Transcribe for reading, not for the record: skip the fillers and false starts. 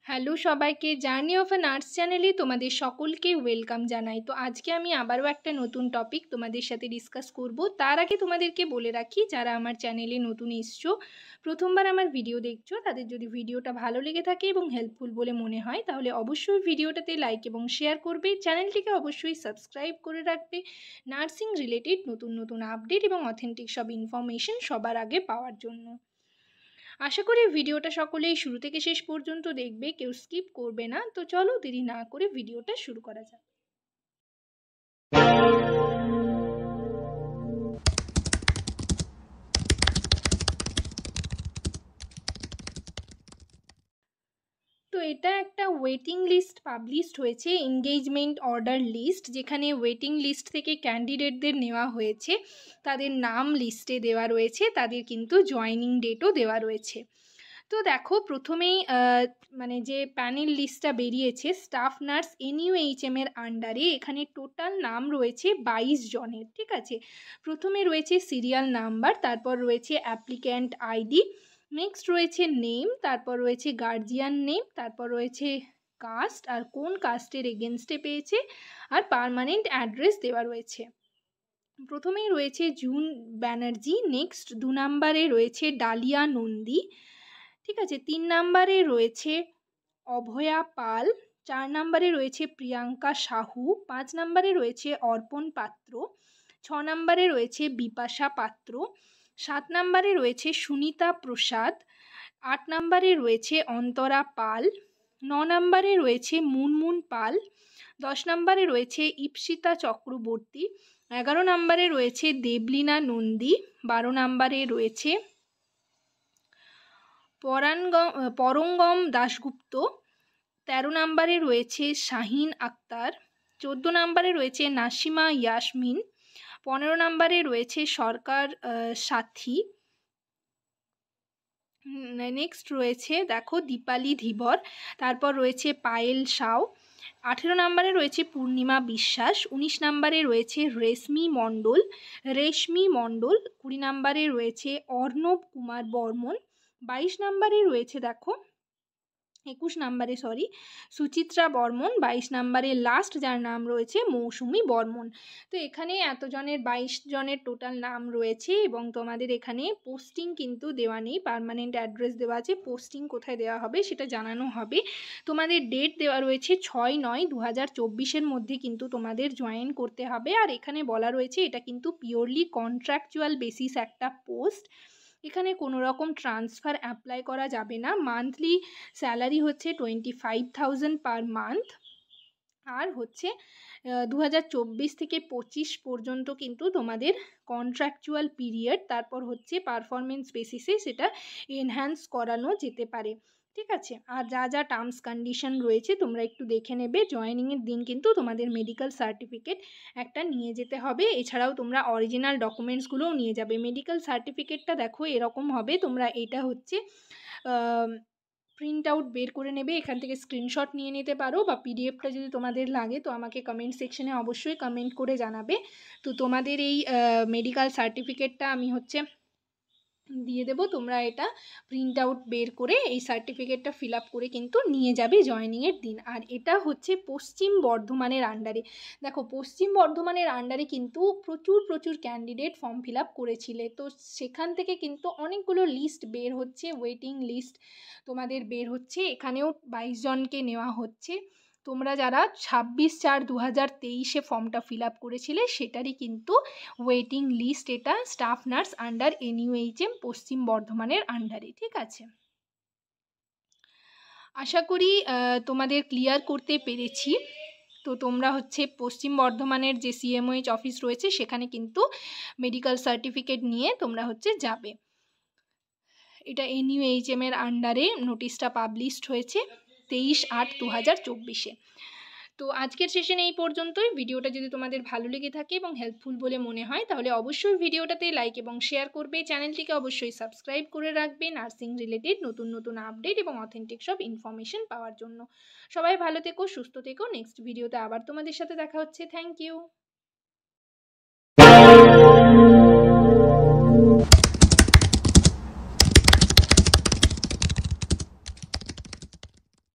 Hello সবাইকে, journey of a nurse চ্যানেলে তোমাদের সকলকে ওয়েলকাম জানাই। তো আজকে আমি আবারও একটা নতুন টপিক তোমাদের সাথে ডিসকাস করব। তার আগে তোমাদেরকে বলে রাখি, যারা আমার চ্যানেলে নতুন এসছো, প্রথমবার আমার ভিডিও দেখছো, তাদের যদি ভিডিওটা ভালো লেগে থাকে এবং হেল্পফুল বলে মনে হয়, তাহলে অবশ্যই ভিডিওটাতে লাইক এবং শেয়ার করবে। চ্যানেলটিকে অবশ্যই সাবস্ক্রাইব করে রাখবে নার্সিং রিলেটেড নতুন নতুন আপডেট এবং অথেন্টিক সব ইনফরমেশন সবার আগে পাওয়ার জন্য। আশা করি ভিডিওটা সকলেই শুরু থেকে শেষ পর্যন্ত দেখবে, কেউ স্কিপ করবে না। তো চলো দেরি না করে ভিডিওটা শুরু করা যাক। তো এটা একটা ওয়েটিং লিস্ট পাবলিশড হয়েছে, এনগেজমেন্ট অর্ডার লিস্ট, যেখানে ওয়েটিং লিস্ট থেকে ক্যান্ডিডেটদের নেওয়া হয়েছে, তাদের নাম লিস্টে দেওয়া রয়েছে, তাদের কিন্তু জয়েনিং ডেটও দেওয়া রয়েছে। তো দেখো, প্রথমেই মানে যে প্যানেল লিস্টটা বেরিয়েছে স্টাফ নার্স NUHM এর আন্ডারে, এখানে টোটাল নাম রয়েছে 22 জনের। ঠিক আছে, প্রথমে রয়েছে সিরিয়াল নাম্বার, তারপর রয়েছে অ্যাপ্লিক্যান্ট আইডি, নেক্সট রয়েছে নেম, তারপর রয়েছে গার্জিয়ান নেম, তারপর রয়েছে কাস্ট আর কোন কাস্টের এগেনস্টে পেয়েছে, আর পার্মানেন্ট অ্যাড্রেস দেওয়া রয়েছে। প্রথমেই রয়েছে জুন ব্যানার্জি, নেক্সট 2 নম্বরে রয়েছে ডালিয়া নন্দী, ঠিক আছে, 3 নম্বরে রয়েছে অভয়া পাল, 4 নম্বরে রয়েছে প্রিয়াঙ্কা সাহু, 5 নম্বরে রয়েছে অর্পণ পাত্র, 6 নম্বরে রয়েছে বিপাশা পাত্র, 7 নম্বরে রয়েছে সুনিতা প্রসাদ, 8 নম্বরে রয়েছে অন্তরা পাল, 9 নম্বরে রয়েছে মুনমুন পাল, 10 নম্বরে রয়েছে ইপসিতা চক্রবর্তী, 11 নম্বরে রয়েছে দেবলীনা নন্দী, 12 নম্বরে রয়েছে পরঙ্গম দাশগুপ্ত, 13 নম্বরে রয়েছে শাহিন আক্তার, 14 নম্বরে রয়েছে নাসিমা ইয়াসমিন, 15 নম্বরে রয়েছে সরকার সাথী, নেক্সট রয়েছে দেখো দীপালি ধীবর, তারপর রয়েছে পায়েল সাউ, 18 নম্বরে রয়েছে পূর্ণিমা বিশ্বাস, 19 নম্বরে রয়েছে রেশমি মণ্ডল, 20 নম্বরে রয়েছে অর্ণব কুমার বর্মন, 22 নম্বরে রয়েছে দেখো 21 নম্বরে সুচিত্রা বর্মন, 22 নম্বরে লাস্ট যার নাম রয়েছে মৌসুমি বর্মন। তো এখানে এতজনের 22 জনের টোটাল নাম রয়েছে এবং তোমাদের এখানে পোস্টিং কিন্তু দেওয়া নেই, পার্মানেন্ট অ্যাড্রেস দেওয়া আছে, পোস্টিং কোথায় দেওয়া হবে সেটা জানানো হবে। তোমাদের ডেট দেওয়া রয়েছে 6/9/2024 মধ্যে কিন্তু তোমাদের জয়েন করতে হবে। আর এখানে বলা রয়েছে এটা কিন্তু পিওরলি কন্ট্রাকচুয়াল বেসিস একটা পোস্ট, এখানে কোনো রকম ট্রান্সফার অ্যাপ্লাই করা যাবে না। মান্থলি স্যালারি হচ্ছে 25,000 পার মান্থ, আর হচ্ছে 2024 থেকে 25 পর্যন্ত কিন্তু তোমাদের কন্ট্রাকচুয়াল পিরিয়ড, তারপর হচ্ছে পারফরমেন্স বেসিসে সেটা এনহ্যান্স করানো যেতে পারে। ঠিক আছে, আর যা যা টার্মস কন্ডিশন রয়েছে তোমরা একটু দেখে নেবে। জয়েনিংয়ের দিন কিন্তু তোমাদের মেডিকেল সার্টিফিকেট একটা নিয়ে যেতে হবে, এছাড়াও তোমরা অরিজিনাল ডকুমেন্টসগুলোও নিয়ে যাবে। মেডিকেল সার্টিফিকেটটা দেখো এরকম হবে, তোমরা এটা হচ্ছে প্রিন্ট আউট বের করে নেবে, এখান থেকে স্ক্রিনশট নিয়ে নিতে পারো, বা পিডিএফটা যদি তোমাদের লাগে তো আমাকে কমেন্ট সেকশনে অবশ্যই কমেন্ট করে জানাবে। তো তোমাদের এই মেডিকেল সার্টিফিকেটটা আমি হচ্ছে দিয়ে দেবো, তোমরা এটা প্রিন্ট আউট বের করে এই সার্টিফিকেটটা ফিল আপ করে কিন্তু নিয়ে যাবে জয়েনিংয়ের দিন। আর এটা হচ্ছে পশ্চিম বর্ধমানের আন্ডারে। দেখো পশ্চিম বর্ধমানের আন্ডারে কিন্তু প্রচুর ক্যান্ডিডেট ফর্ম ফিল আপ করেছিলে, তো সেখান থেকে কিন্তু অনেকগুলো লিস্ট বের হচ্ছে, ওয়েটিং লিস্ট তোমাদের বের হচ্ছে, এখানেও 22 জনকে নেওয়া হচ্ছে। তোমরা যারা 26/4/2023 ফর্মটা ফিল আপ করেছিলে সেটারই কিন্তু ওয়েটিং লিস্ট এটা, স্টাফ নার্স আন্ডার NUHM পশ্চিম বর্ধমানের আন্ডারে। ঠিক আছে, আশা করি তোমাদের ক্লিয়ার করতে পেরেছি। তো তোমরা হচ্ছে পশ্চিম বর্ধমানের যে CMOH অফিস রয়েছে সেখানে কিন্তু মেডিকেল সার্টিফিকেট নিয়ে তোমরা হচ্ছে যাবে। এটা NUHM এর আন্ডারে নোটিশটা পাবলিশড হয়েছে 23/8/2024। তো আজকের সেশন এই পর্যন্তই। ভিডিওটা যদি তোমাদের ভালো লেগে থাকে এবং হেল্পফুল বলে মনে হয় তাহলে অবশ্যই ভিডিওটাতে লাইক এবং শেয়ার করবে, চ্যানেলটিকে অবশ্যই সাবস্ক্রাইব করে রাখবে নার্সিং রিলেটেড নতুন নতুন আপডেট এবং অথেন্টিক সব ইনফরমেশন পাওয়ার জন্য। সবাই ভালো থেকো, সুস্থ থেকো, নেক্সট ভিডিওতে আবার তোমাদের সাথে দেখা হচ্ছে। Thank you.